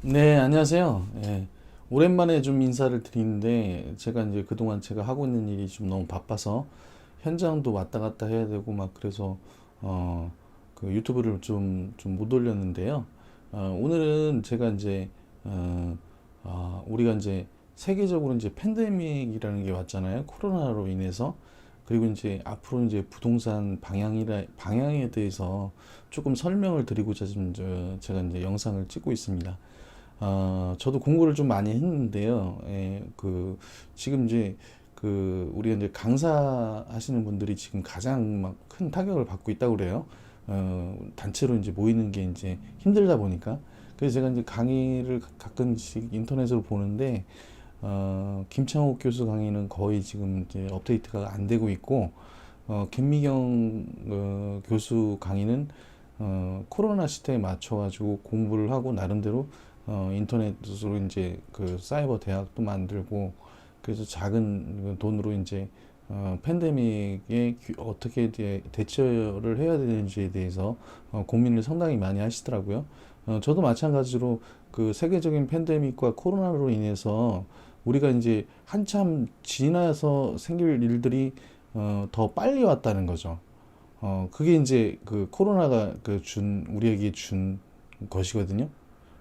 네, 안녕하세요. 예, 오랜만에 좀 인사를 드리는데, 제가 이제 그동안 제가 하고 있는 일이 좀 너무 바빠서, 현장도 왔다 갔다 해야 되고, 막 그래서, 그 유튜브를 좀 못 올렸는데요. 오늘은 제가 이제, 어, 우리가 이제 세계적으로 이제 팬데믹이라는 게 왔잖아요. 코로나로 인해서. 그리고 이제 앞으로 이제 부동산 방향에 대해서 조금 설명을 드리고자 지금 제가 이제 영상을 찍고 있습니다. 저도 공부를 좀 많이 했는데요. 예, 지금 이제, 우리가 이제 강사하시는 분들이 지금 가장 막 큰 타격을 받고 있다고 그래요. 단체로 이제 모이는 게 이제 힘들다 보니까. 그래서 제가 이제 강의를 가끔씩 인터넷으로 보는데, 김창옥 교수 강의는 거의 지금 이제 업데이트가 안 되고 있고, 김미경 교수 강의는 코로나 시대에 맞춰가지고 공부를 하고 나름대로 인터넷으로 이제 그 사이버 대학도 만들고 그래서 작은 돈으로 이제 팬데믹에 어떻게 대처를 해야 되는지에 대해서 고민을 상당히 많이 하시더라고요. 저도 마찬가지로 그 세계적인 팬데믹과 코로나로 인해서 우리가 이제 한참 지나서 생길 일들이 더 빨리 왔다는 거죠. 그게 이제 그 코로나가 우리에게 준 것이거든요.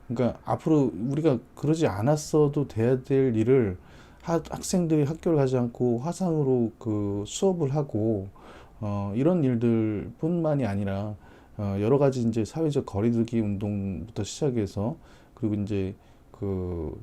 그러니까 앞으로 우리가 그러지 않았어도 돼야 될 일을 학생들이 학교를 가지 않고 화상으로 그 수업을 하고 이런 일들뿐만이 아니라 여러 가지 이제 사회적 거리두기 운동부터 시작해서 그리고 이제 그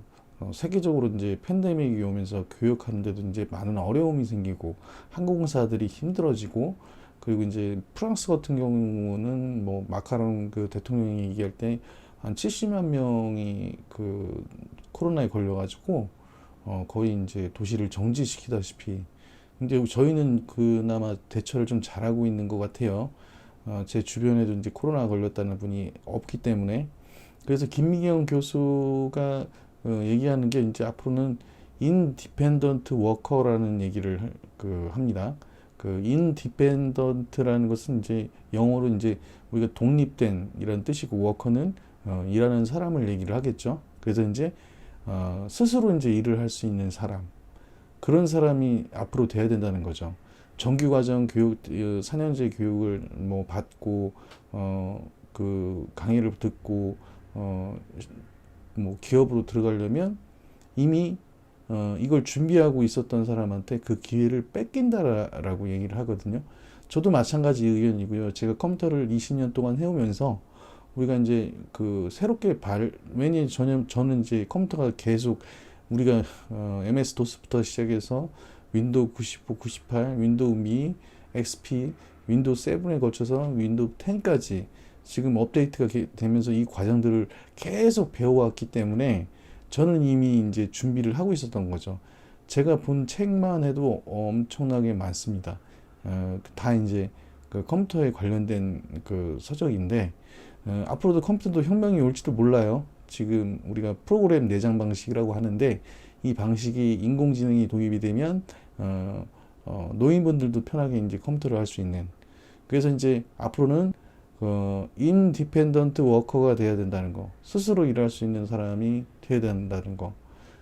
세계적으로 이제 팬데믹이 오면서 교육하는데도 이제 많은 어려움이 생기고 항공사들이 힘들어지고 그리고 이제 프랑스 같은 경우는 뭐 마카롱 그 대통령이 얘기할 때 한 70만 명이 그 코로나에 걸려가지고 거의 이제 도시를 정지시키다시피 근데 저희는 그나마 대처를 좀 잘하고 있는 것 같아요. 제 주변에도 이제 코로나 걸렸다는 분이 없기 때문에 그래서 김미경 교수가 얘기하는 게 이제 앞으로는 인디펜던트 워커라는 얘기를 합니다. 그 인디펜던트라는 것은 이제 영어로 이제 우리가 독립된 이런 뜻이고 워커는 일하는 사람을 얘기를 하겠죠. 그래서 이제 스스로 이제 일을 할 수 있는 사람 그런 사람이 앞으로 돼야 된다는 거죠. 정규과정 교육 4년제 교육을 뭐 받고 그 강의를 듣고 어, 뭐 기업으로 들어가려면 이미 이걸 준비하고 있었던 사람한테 그 기회를 뺏긴다라고 얘기를 하거든요. 저도 마찬가지 의견이고요. 제가 컴퓨터를 20년 동안 해오면서 우리가 이제 그 새롭게 왜냐 저는 이제 컴퓨터가 계속 우리가 MS 도스부터 시작해서 윈도우 95, 98, 윈도우 미, XP, 윈도우 7에 거쳐서 윈도우 10까지 지금 업데이트가 되면서 이 과정들을 계속 배워왔기 때문에 저는 이미 이제 준비를 하고 있었던 거죠. 제가 본 책만 해도 엄청나게 많습니다. 다 이제 그 컴퓨터에 관련된 그 서적인데 앞으로도 컴퓨터도 혁명이 올지도 몰라요. 지금 우리가 프로그램 내장 방식이라고 하는데 이 방식이 인공지능이 도입이 되면 노인분들도 편하게 이제 컴퓨터를 할 수 있는 그래서 이제 앞으로는 인디펜던트 워커가 돼야 된다는 거 스스로 일할 수 있는 사람이 돼야 된다는 거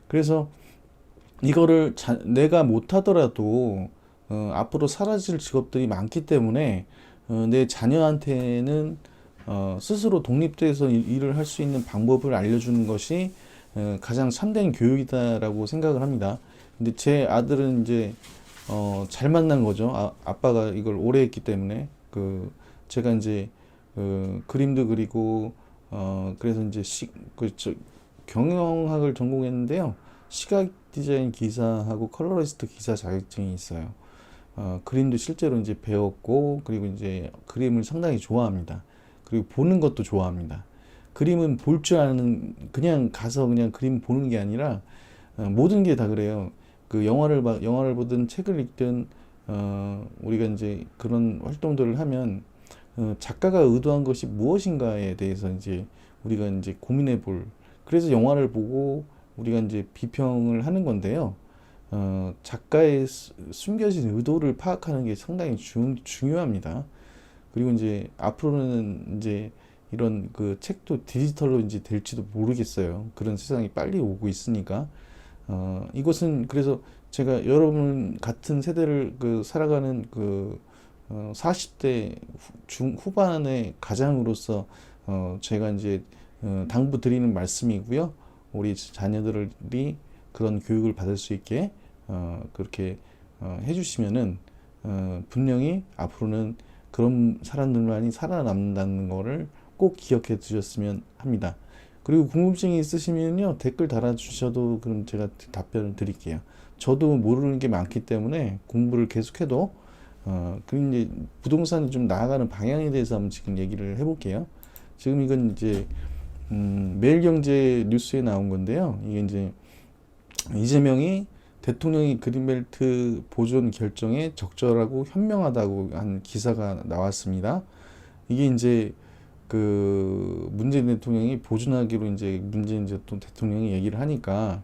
그래서 이거를 내가 못하더라도 앞으로 사라질 직업들이 많기 때문에 내 자녀한테는 스스로 독립돼서 일을 할 수 있는 방법을 알려주는 것이 가장 참된 교육이다라고 생각을 합니다. 근데 제 아들은 이제 잘 만난 거죠. 아빠가 이걸 오래 했기 때문에 제가 이제 그림도 그리고 그래서 이제 경영학을 전공했는데요. 시각 디자인 기사하고 컬러리스트 기사 자격증이 있어요. 그림도 실제로 이제 배웠고 그리고 이제 그림을 상당히 좋아합니다. 그리고 보는 것도 좋아합니다. 그림은 볼 줄 아는 그냥 가서 그냥 그림 보는 게 아니라 모든 게 다 그래요. 그 영화를 보든 책을 읽든 우리가 이제 그런 활동들을 하면 작가가 의도한 것이 무엇인가에 대해서 이제 우리가 이제 고민해 볼 그래서 영화를 보고 우리가 이제 비평을 하는 건데요. 작가의 숨겨진 의도를 파악하는 게 상당히 중요합니다. 그리고 이제 앞으로는 이제 이런 그 책도 디지털로 이제 될지도 모르겠어요. 그런 세상이 빨리 오고 있으니까. 이것은 그래서 제가 여러분 같은 세대를 살아가는 40대 후반의 가장으로서 제가 이제 당부 드리는 말씀이고요. 우리 자녀들이 그런 교육을 받을 수 있게 그렇게 해주시면은 분명히 앞으로는 그런 사람들만이 살아남는다는 거를 꼭 기억해 두셨으면 합니다. 그리고 궁금증이 있으시면요, 댓글 달아주셔도 그럼 제가 답변을 드릴게요. 저도 모르는 게 많기 때문에 공부를 계속해도 그리고 이제 부동산이 좀 나아가는 방향에 대해서 한번 지금 얘기를 해볼게요. 지금 이건 이제 매일경제 뉴스에 나온 건데요. 이게 이제 이재명이 대통령이 그린벨트 보존 결정에 적절하고 현명하다고 한 기사가 나왔습니다. 이게 이제 문재인 대통령이 보존하기로 이제 문재인 대통령이 얘기를 하니까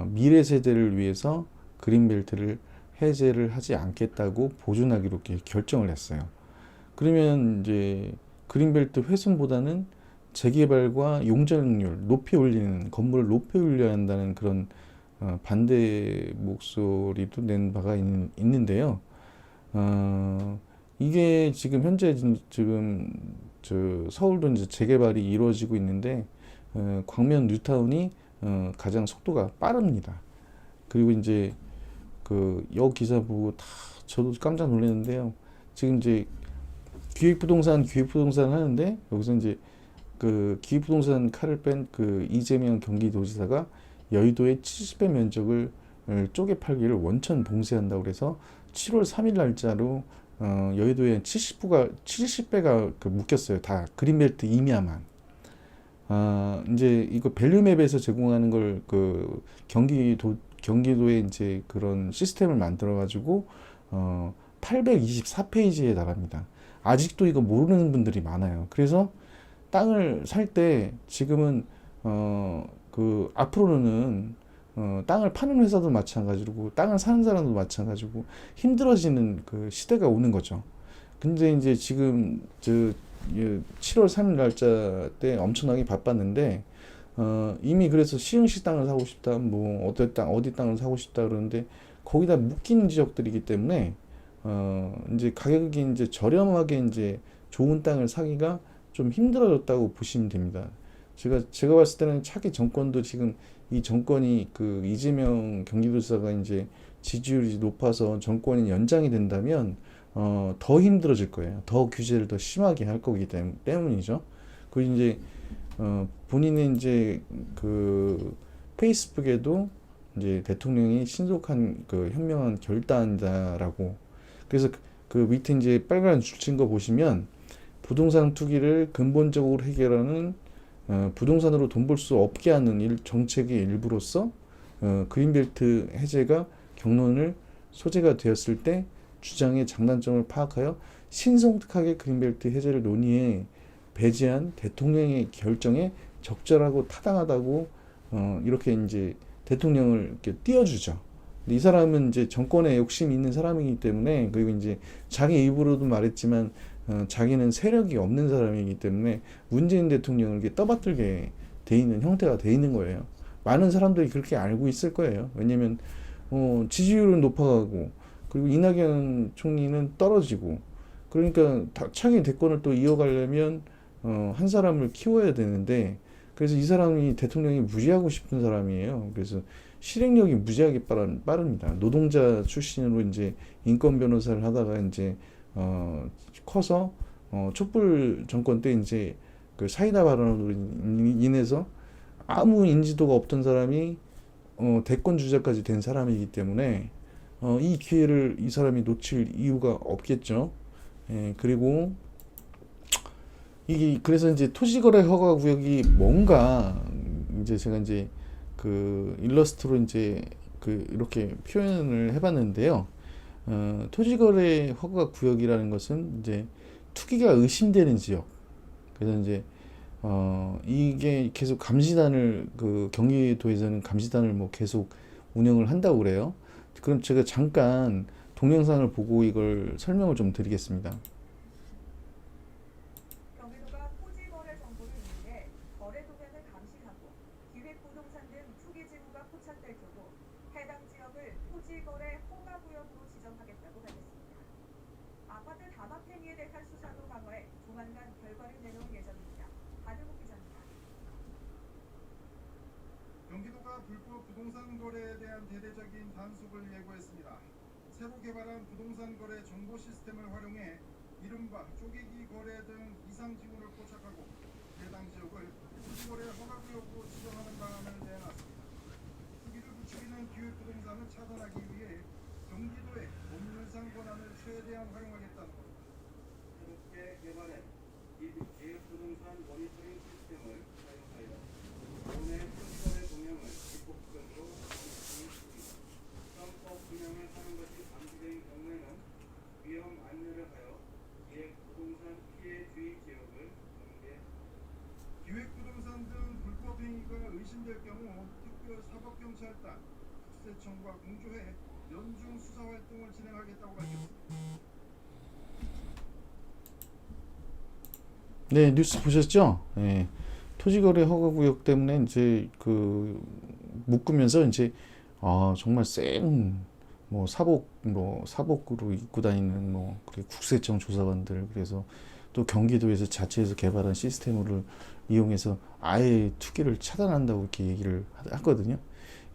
미래 세대를 위해서 그린벨트를 해제를 하지 않겠다고 보존하기로 결정을 했어요. 그러면 이제 그린벨트 훼손보다는 재개발과 용적률 높이 올리는, 건물을 높이 올려야 한다는 그런 반대 목소리도 낸 바가 있는데요. 이게 지금 현재 지금 서울도 이제 재개발이 이루어지고 있는데 광명 뉴타운이 가장 속도가 빠릅니다. 그리고 이제 여 기사 보고 다 저도 깜짝 놀랐는데요. 지금 이제 기획부동산 하는데 여기서 이제 기획부동산 칼을 뺀 이재명 경기도지사가 여의도의 70배 면적을 쪼개 팔기를 원천 봉쇄한다고 그래서 7월 3일 날짜로 여의도에 70배가 묶였어요. 다 그린벨트 임야만. 이제 이거 밸류맵에서 제공하는 걸 경기도에 이제 그런 시스템을 만들어 가지고 824페이지에 달합니다. 아직도 이거 모르는 분들이 많아요. 그래서 땅을 살 때 지금은 앞으로는 땅을 파는 회사도 마찬가지고 땅을 사는 사람도 마찬가지고 힘들어지는 시대가 오는 거죠. 근데 이제 지금 7월 3일 날짜 때 엄청나게 바빴는데 이미 그래서 시흥시 땅을 사고 싶다, 뭐 어디 땅을 사고 싶다 그러는데 거기다 묶인 지역들이기 때문에 이제 가격이 이제 저렴하게 이제 좋은 땅을 사기가 좀 힘들어졌다고 보시면 됩니다. 제가 봤을 때는 차기 정권도 지금 이 정권이 이재명 경기도지사가 이제 지지율이 높아서 정권이 연장이 된다면 더 힘들어질 거예요. 더 규제를 더 심하게 할 거기 때문이죠. 그리고 이제 본인은 이제 페이스북에도 이제 대통령이 신속한 현명한 결단이다라고. 그래서 밑에 이제 빨간 줄 친 거 보시면 부동산 투기를 근본적으로 해결하는 부동산으로 돈 벌 수 없게 하는 정책의 일부로서 그린벨트 해제가 경론을 소재가 되었을 때 주장의 장단점을 파악하여 신속하게 그린벨트 해제를 논의해 배제한 대통령의 결정에 적절하고 타당하다고 이렇게 이제 대통령을 이렇게 띄워주죠. 이 사람은 이제 정권에 욕심이 있는 사람이기 때문에, 그리고 이제 자기 입으로도 말했지만 자기는 세력이 없는 사람이기 때문에 문재인 대통령을 이렇게 떠받들게 돼 있는 형태가 돼 있는 거예요. 많은 사람들이 그렇게 알고 있을 거예요. 왜냐면 지지율은 높아가고 그리고 이낙연 총리는 떨어지고, 그러니까 차기 대권을 또 이어가려면 한 사람을 키워야 되는데, 그래서 이 사람이 대통령이 무시하고 싶은 사람이에요. 그래서 실행력이 무지하게 빠릅니다. 노동자 출신으로 이제 인권 변호사를 하다가 이제 커서 촛불 정권 때 이제 사이다 발언으로 인해서 아무 인지도가 없던 사람이 대권 주자까지 된 사람이기 때문에 이 기회를 이 사람이 놓칠 이유가 없겠죠. 예, 그리고 그래서 이제 토지거래 허가 구역이 뭔가 이제 제가 이제 일러스트로 이제 이렇게 표현을 해봤는데요. 토지거래 허가 구역이라는 것은 이제 투기가 의심되는 지역. 그래서 이제 이게 계속 감시단을 경기도에서는 감시단을 뭐 계속 운영을 한다고 그래요. 그럼 제가 잠깐 동영상을 보고 이걸 설명을 좀 드리겠습니다. 경기도가 토지거래 투기에 대한 수사도 강화해 조만간 결과를 내놓을 예정입니다. 하드목 기자입니다. 경기도가 불법 부동산 거래에 대한 대대적인 단속을 예고했습니다. 새로 개발한 부동산 거래 정보 시스템을 활용해 이른바 쪼개기 거래 등 이상 징후를 포착하고 해당 지역을 투기거래 허가구역으로 지정하는 방안을 내놨습니다. 투기를 부추기는 기획부동산을 차단하기 위해 경기도의 법률상 권한을 최대한 활용하겠다는 겁니다. 새롭게 개발한 기획부동산 모니터링 시스템을 사용하여 도내 투기거래 동향을 지속적으로 확인하는 중입니다. 선법 분양을 하는 것이 감지된 경우에는 위험 안내를 하여 기획부동산 피해 주의 지역을 공개합니다. 기획부동산 등 불법 행위가 의심될 경우 특별 사법경찰단, 국세청과 공조해 연중 수사 활동을 진행하겠다고 밝혔습니다. 네, 뉴스 보셨죠? 예. 토지거래 허가구역 때문에 이제 그 묶으면서 이제 정말 센 뭐 사복으로 입고 다니는 뭐 국세청 조사관들, 그래서 또 경기도에서 자체에서 개발한 시스템을 이용해서 아예 투기를 차단한다고 이렇게 얘기를 하거든요.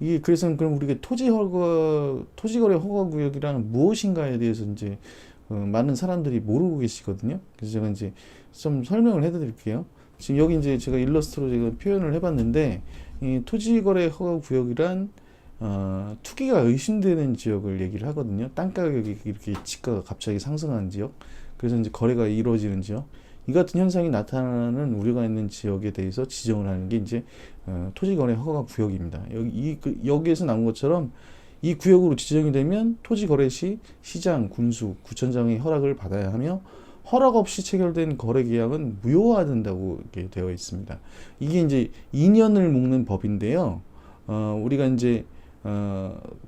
이게 그래서 그럼 우리가 토지거래 허가구역이라는 무엇인가에 대해서 이제 많은 사람들이 모르고 계시거든요. 그래서 제가 이제 좀 설명을 해드릴게요. 지금 여기 이제 제가 일러스트로 제가 표현을 해봤는데, 이 토지거래 허가구역이란 투기가 의심되는 지역을 얘기를 하거든요. 땅 가격이 이렇게 지가가 갑자기 상승하는 지역, 그래서 이제 거래가 이루어지는 지역, 이 같은 현상이 나타나는 우려가 있는 지역에 대해서 지정을 하는 게 이제 토지거래 허가구역입니다. 여기에서 나온 것처럼 이 구역으로 지정이 되면 토지거래 시 시장, 군수, 구청장의 허락을 받아야 하며 허락 없이 체결된 거래 계약은 무효화된다고 이렇게 되어 있습니다. 이게 이제 2년을 묶는 법인데요. 우리가 이제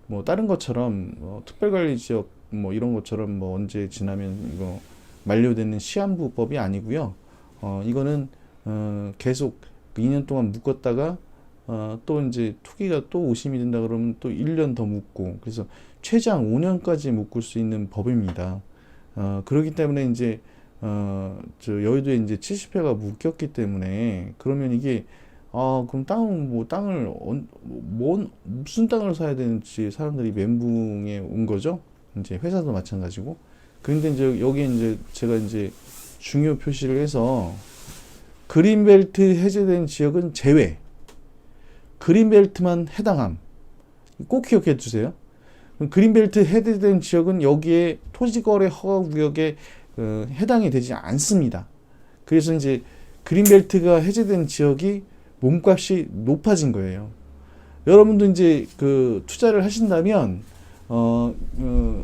뭐 다른 것처럼 특별관리지역 뭐 이런 것처럼 뭐 언제 지나면 이거 만료되는 시한부법이 아니고요. 이거는 계속 2년 동안 묶었다가 또 이제 투기가 또 오심이 된다 그러면 또 1년 더 묶고, 그래서 최장 5년까지 묶을 수 있는 법입니다. 그렇기 때문에 이제 저 여의도에 이제 70회가 묶였기 때문에, 그러면 이게 그럼 땅을 무슨 땅을 사야 되는지 사람들이 멘붕에 온 거죠. 이제 회사도 마찬가지고. 그런데 이제 여기에 이제 제가 이제 중요 표시를 해서 그린벨트 해제된 지역은 제외, 그린벨트만 해당함. 꼭 기억해 주세요. 그린벨트 해제된 지역은 여기에 토지거래 허가구역에 해당이 되지 않습니다. 그래서 이제 그린벨트가 해제된 지역이 몸값이 높아진 거예요. 여러분도 이제 그 투자를 하신다면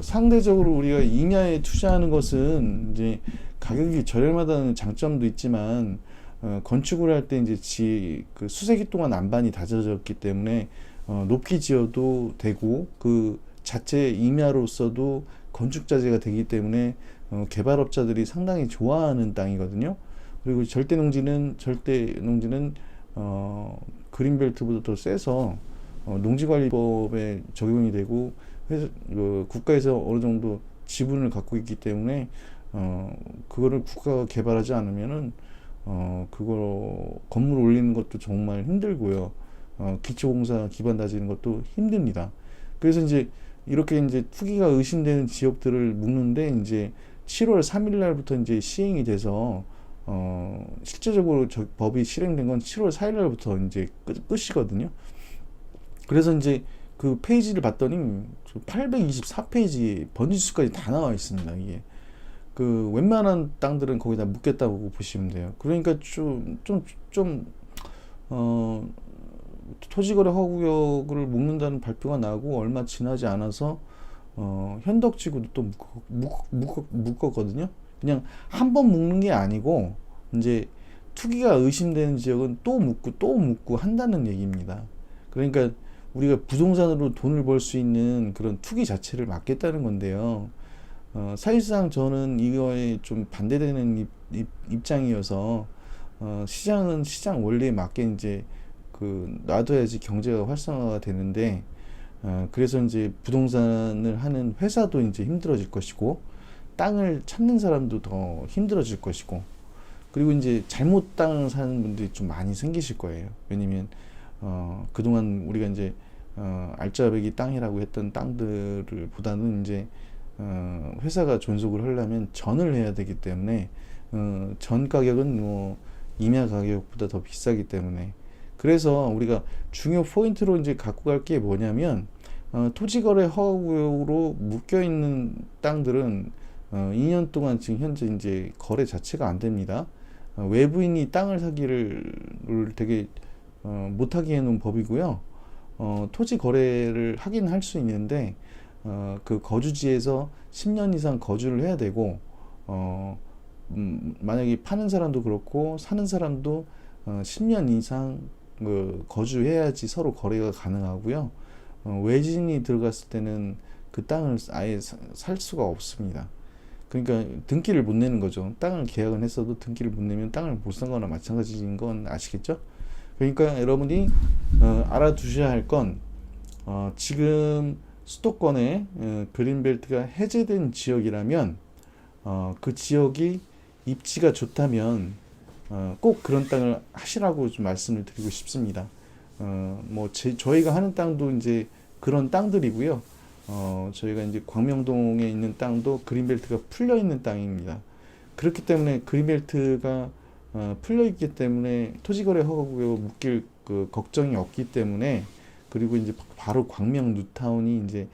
상대적으로 우리가 임야에 투자하는 것은 이제 가격이 저렴하다는 장점도 있지만 건축을 할 때 이제 그 수세기 동안 안반이 다져졌기 때문에 높이 지어도 되고 그 자체 임야로서도 건축 자재가 되기 때문에 개발업자들이 상당히 좋아하는 땅이거든요. 그리고 절대 농지는 그린벨트보다 더 세서 농지관리법에 적용이 되고 국가에서 어느 정도 지분을 갖고 있기 때문에 그거를 국가가 개발하지 않으면은 그거 건물 올리는 것도 정말 힘들고요. 기초공사 기반 다지는 것도 힘듭니다. 그래서 이제 이렇게 이제 투기가 의심되는 지역들을 묶는데 이제 7월 3일 날부터 이제 시행이 돼서 실제적으로 법이 실행된 건 7월 4일 날부터 이제 끝이거든요. 그래서 이제 그 페이지를 봤더니 824페이지 번지수까지 다 나와 있습니다. 이게 그 웬만한 땅들은 거기다 묶겠다고 보시면 돼요. 그러니까 토지거래 허구역을 묶는다는 발표가 나고 얼마 지나지 않아서 현덕지구도 또 묶었거든요. 그냥 한 번 묶는 게 아니고 이제 투기가 의심되는 지역은 또 묶고 한다는 얘기입니다. 그러니까 우리가 부동산으로 돈을 벌 수 있는 그런 투기 자체를 막겠다는 건데요. 사실상 저는 이거에 좀 반대되는 입장이어서 시장은 시장 원리에 맞게 이제 놔둬야지 경제가 활성화가 되는데, 그래서 이제 부동산을 하는 회사도 이제 힘들어질 것이고 땅을 찾는 사람도 더 힘들어질 것이고, 그리고 이제 잘못 땅을 사는 분들이 좀 많이 생기실 거예요. 왜냐면 그동안 우리가 이제 알짜배기 땅이라고 했던 땅들을 보다는 이제 회사가 존속을 하려면 전을 해야 되기 때문에 전 가격은 뭐 임야 가격보다 더 비싸기 때문에, 그래서 우리가 중요 포인트로 이제 갖고 갈 게 뭐냐면, 토지거래 허가구역으로 묶여 있는 땅들은 2년 동안 지금 현재 이제 거래 자체가 안 됩니다. 외부인이 땅을 사기를 되게 못하게 해놓은 법이고요. 토지 거래를 하긴 할 수 있는데 그 거주지에서 10년 이상 거주를 해야 되고, 만약에 파는 사람도 그렇고 사는 사람도 10년 이상 거주해야지 서로 거래가 가능하고요. 외진이 들어갔을 때는 그 땅을 아예 살 수가 없습니다. 그러니까 등기를 못 내는 거죠. 땅을 계약은 했어도 등기를 못 내면 땅을 못 산 거나 마찬가지인 건 아시겠죠? 그러니까 여러분이 알아두셔야 할 건, 지금 수도권에 그린벨트가 해제된 지역이라면 그 지역이 입지가 좋다면 꼭 그런 땅을 하시라고 좀 말씀을 드리고 싶습니다. 저희가 하는 땅도 이제 그런 땅들이고요. 저희가 이제 광명동에 있는 땅도 그린벨트가 풀려 있는 땅입니다. 그렇기 때문에 그린벨트가 풀려 있기 때문에 토지거래 허가구역 묶일 그 걱정이 없기 때문에, 그리고 이제 바로 광명 뉴타운이 이제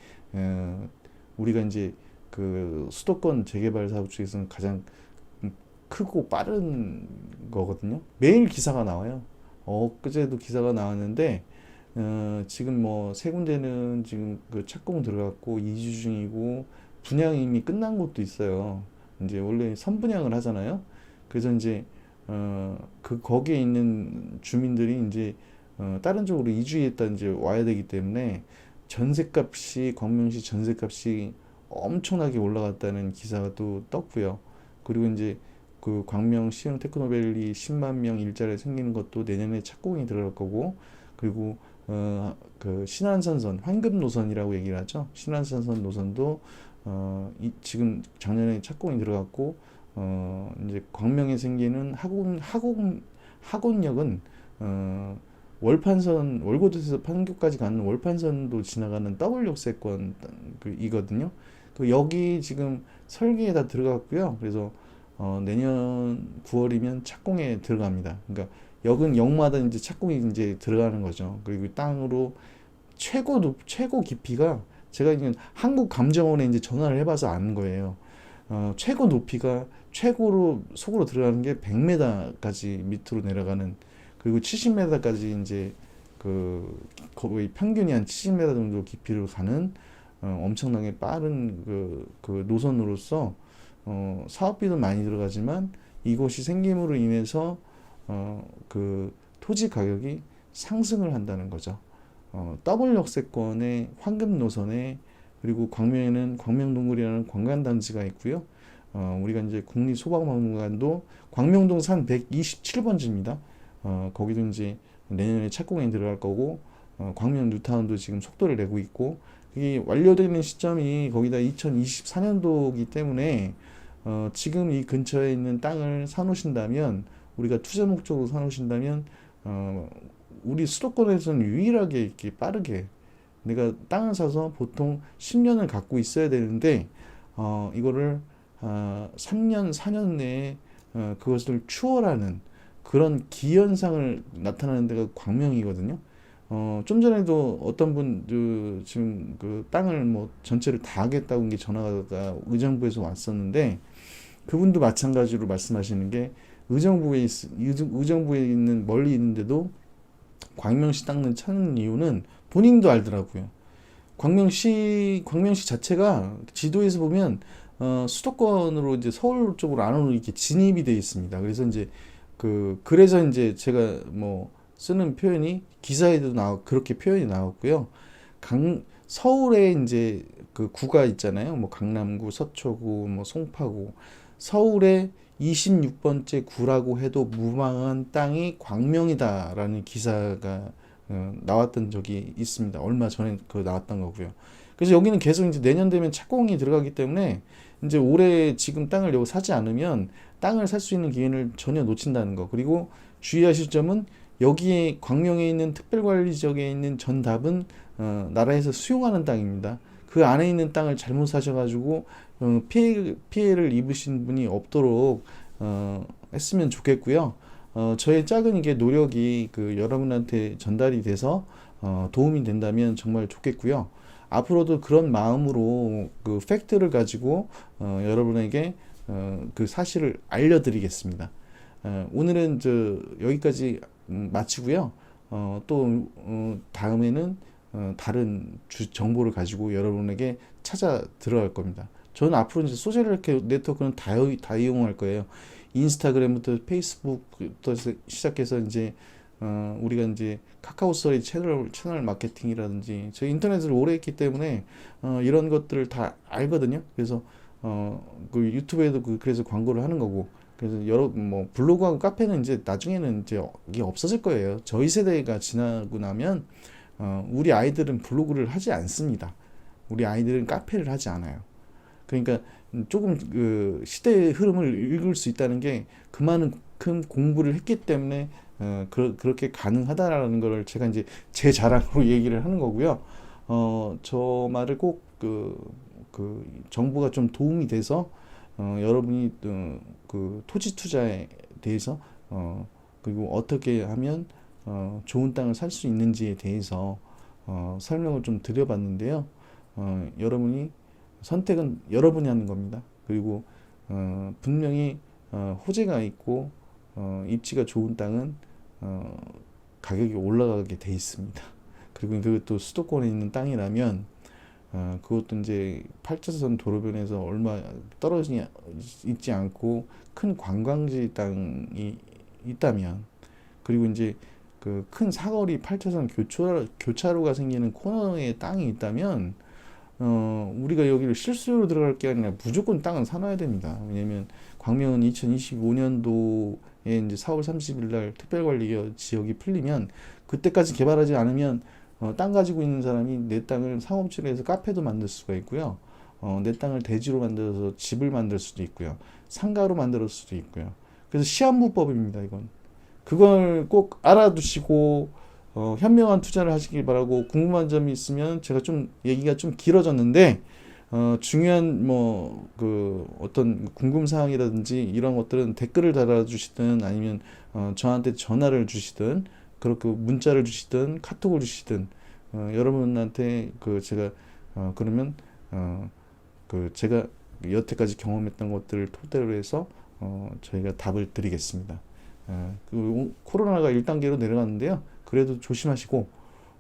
우리가 이제 그 수도권 재개발 사업 중에서는 가장 크고 빠른 거거든요. 매일 기사가 나와요. 엊그제도 기사가 나왔는데 지금 뭐 세 군데는 지금 그 착공 들어갔고 2주 중이고, 분양이 이미 끝난 곳도 있어요. 이제 원래 선분양을 하잖아요. 그래서 이제 거기에 있는 주민들이 이제 다른 쪽으로 이주했다 이제 와야 되기 때문에 전세값이, 광명시 전세값이 엄청나게 올라갔다는 기사가 또 떴고요. 그리고 이제 그 광명 시흥 테크노밸리 10만 명 일자리 생기는 것도 내년에 착공이 들어갈 거고, 그리고 그 신안선선 황금 노선이라고 얘기를 하죠. 신안선선 노선도 지금 작년에 착공이 들어갔고, 이제 광명에 생기는 학원역은 월고도에서 판교까지 가는 월판선도 지나가는 더블 역세권 이거든요. 그 여기 지금 설계에 다 들어갔고요. 그래서 내년 9월이면 착공에 들어갑니다. 그러니까 역은 역마다 이제 착공이 이제 들어가는 거죠. 그리고 땅으로 최고 깊이가, 제가 이제 한국감정원에 이제 전화를 해봐서 아는 거예요. 최고 높이가 최고로 속으로 들어가는 게 100m까지 밑으로 내려가는, 그리고 70m까지 이제 거의 평균이 한 70m 정도 깊이로 가는 엄청나게 빠른 그 노선으로서 사업비도 많이 들어가지만 이곳이 생김으로 인해서 그 토지 가격이 상승을 한다는 거죠. 더블 역세권의 황금 노선에, 그리고 광명에는 광명동굴이라는 관광단지가 있고요. 우리가 이제 국립소방박물관도 광명동 산 127번지입니다. 거기도 이제 내년에 착공에 들어갈 거고, 광명 뉴타운도 지금 속도를 내고 있고, 이게 완료되는 시점이 거기다 2024년도이기 때문에 지금 이 근처에 있는 땅을 사놓으신다면, 우리가 투자 목적으로 사놓으신다면 우리 수도권에서는 유일하게 이렇게 빠르게, 내가 땅을 사서 보통 10년을 갖고 있어야 되는데 이거를 3년 4년 내에 그것을 추월하는 그런 기현상을 나타나는 데가 광명이거든요. 좀 전에도 어떤 분 지금 그 땅을 뭐 전체를 다 하겠다고 게 전화가 의정부에서 왔었는데, 그분도 마찬가지로 말씀하시는 게, 의정부에 있는 멀리 있는데도 광명시 땅을 찾는 이유는 본인도 알더라고요. 광명시 자체가 지도에서 보면 수도권으로 이제 서울 쪽으로 안으로 이렇게 진입이 되어 있습니다. 그래서 이제 그래서 이제 제가 뭐 쓰는 표현이 기사에도 그렇게 표현이 나왔고요. 서울에 이제 그 구가 있잖아요. 뭐 강남구, 서초구, 뭐 송파구. 서울에 26번째 구라고 해도 무방한 땅이 광명이다라는 기사가 나왔던 적이 있습니다. 얼마 전에 나왔던 거고요. 그래서 여기는 계속 이제 내년 되면 착공이 들어가기 때문에 이제 올해 지금 땅을 여기 사지 않으면 땅을 살 수 있는 기회를 전혀 놓친다는 거. 그리고 주의하실 점은 여기에 광명에 있는 특별관리지역에 있는 전답은 나라에서 수용하는 땅입니다. 그 안에 있는 땅을 잘못 사셔가지고 피해를 입으신 분이 없도록 했으면 좋겠고요. 저의 작은 이게 노력이 그 여러분한테 전달이 돼서 도움이 된다면 정말 좋겠고요. 앞으로도 그런 마음으로 그 팩트를 가지고 여러분에게 그 사실을 알려드리겠습니다. 오늘은 여기까지 마치고요. 또 다음에는 다른 정보를 가지고 여러분에게 찾아 들어갈 겁니다. 저는 앞으로 이제 소셜 네트워크는 다 이용할 거예요. 인스타그램부터 페이스북부터 시작해서 이제 우리가 이제 카카오 스토리 채널 마케팅이라든지 저희 인터넷을 오래 했기 때문에 이런 것들을 다 알거든요. 그래서 그 유튜브에도 그래서 광고를 하는 거고, 그래서 뭐 블로그하고 카페는 이제 나중에는 이제 이게 없어질 거예요. 저희 세대가 지나고 나면 우리 아이들은 블로그를 하지 않습니다. 우리 아이들은 카페를 하지 않아요. 그러니까 조금 그 시대의 흐름을 읽을 수 있다는 게 그만큼 공부를 했기 때문에 그렇게 가능하다라는 걸 제가 이제 제 자랑으로 얘기를 하는 거고요. 저 말을 꼭 그 정보가 좀 도움이 돼서 여러분이 그 토지 투자에 대해서 그리고 어떻게 하면 좋은 땅을 살 수 있는지에 대해서 설명을 좀 드려봤는데요. 여러분이 선택은 여러분이 하는 겁니다. 그리고 분명히 호재가 있고 입지가 좋은 땅은 가격이 올라가게 돼 있습니다. 그리고 그것도 수도권에 있는 땅이라면 그것도 이제 8차선 도로변에서 얼마 떨어지지 있지 않고 큰 관광지 땅이 있다면, 그리고 이제 그 큰 사거리 8차선 교차로가 생기는 코너에 땅이 있다면 우리가 여기를 실수로 들어갈 게 아니라 무조건 땅은 사놔야 됩니다. 왜냐면 광명은 2025년도에 이제 4월 30일 날 특별관리 지역이 풀리면 그때까지 개발하지 않으면 땅 가지고 있는 사람이 내 땅을 상업지로 해서 카페도 만들 수가 있고요. 내 땅을 대지로 만들어서 집을 만들 수도 있고요. 상가로 만들 수도 있고요. 그래서 시한부법입니다, 이건. 그걸 꼭 알아두시고 현명한 투자를 하시길 바라고, 궁금한 점이 있으면 제가 좀 얘기가 좀 길어졌는데 중요한 뭐 그 어떤 궁금 사항이라든지 이런 것들은 댓글을 달아주시든 아니면 저한테 전화를 주시든 그렇게 문자를 주시든 카톡을 주시든 여러분한테 그 제가 그러면 그 제가 여태까지 경험했던 것들을 토대로 해서 저희가 답을 드리겠습니다. 그 코로나가 1단계로 내려갔는데요. 그래도 조심하시고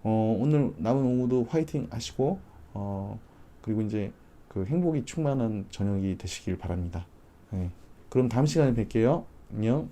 오늘 남은 오후도 화이팅 하시고 그리고 이제 그 행복이 충만한 저녁이 되시길 바랍니다. 그럼 다음 시간에 뵐게요. 안녕.